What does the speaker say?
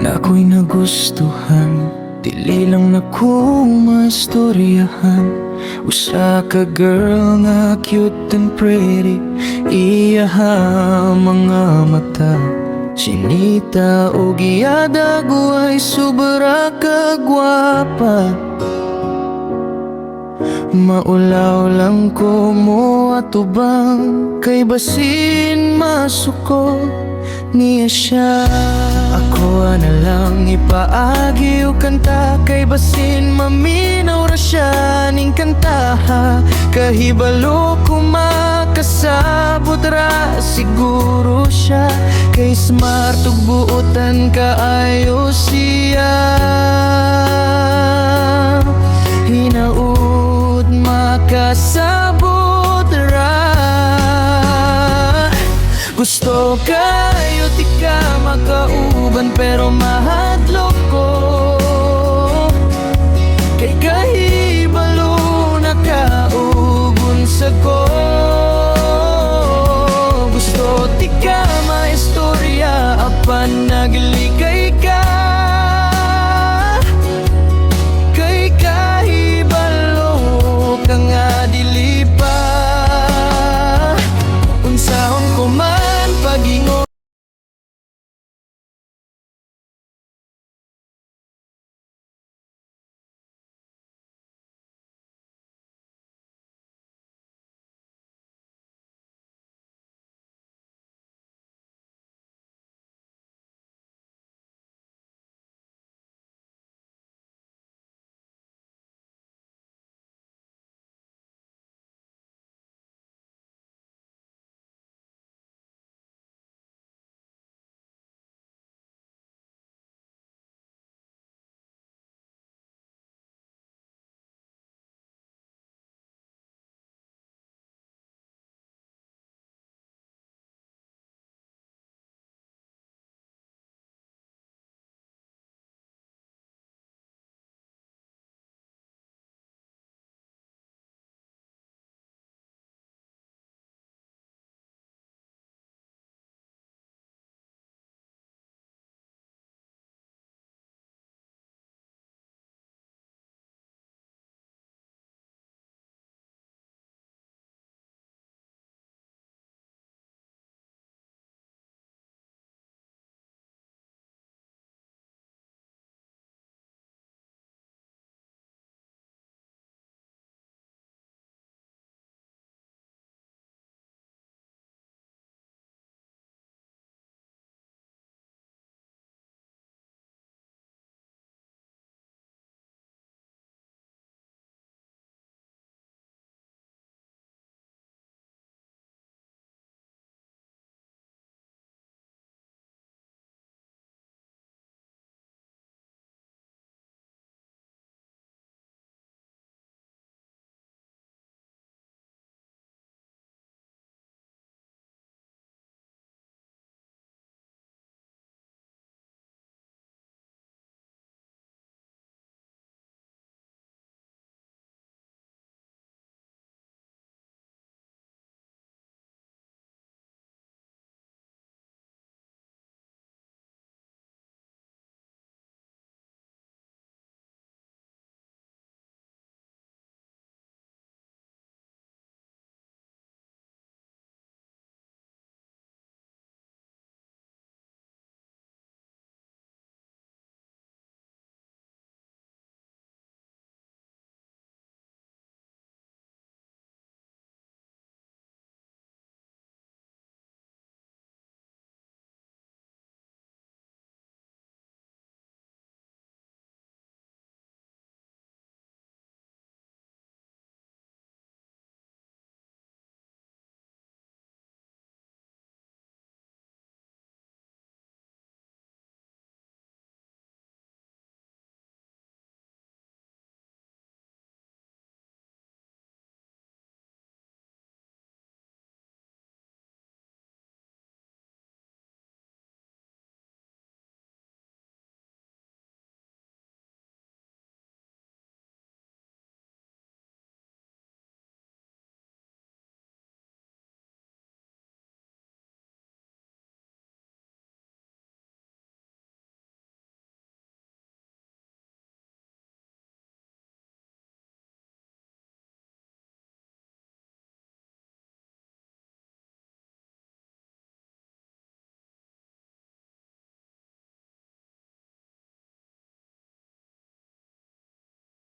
na ako'y nagustuhan. Dili lang na ko maistoryahan. Usa ka girl nga cute and pretty, iyaha mga mata. Sinita o giyadago ay sobra ka gwapa. Maulaw lang ko mo atubang, kay basin masuko niya siya. Ako na lang ipaagi o kanta, kay basin maminaw ra siya ning kantaha. Kahibalo ko makasabot ra siguro siya, kay smart ug buotan kaayo siya. Hinaud makasabot ra. Gusto kayo di ka makauban, pero mahadlok ko, kay kahibalo na kaugon sa ko. Gusto di ka maistorya apan naglikay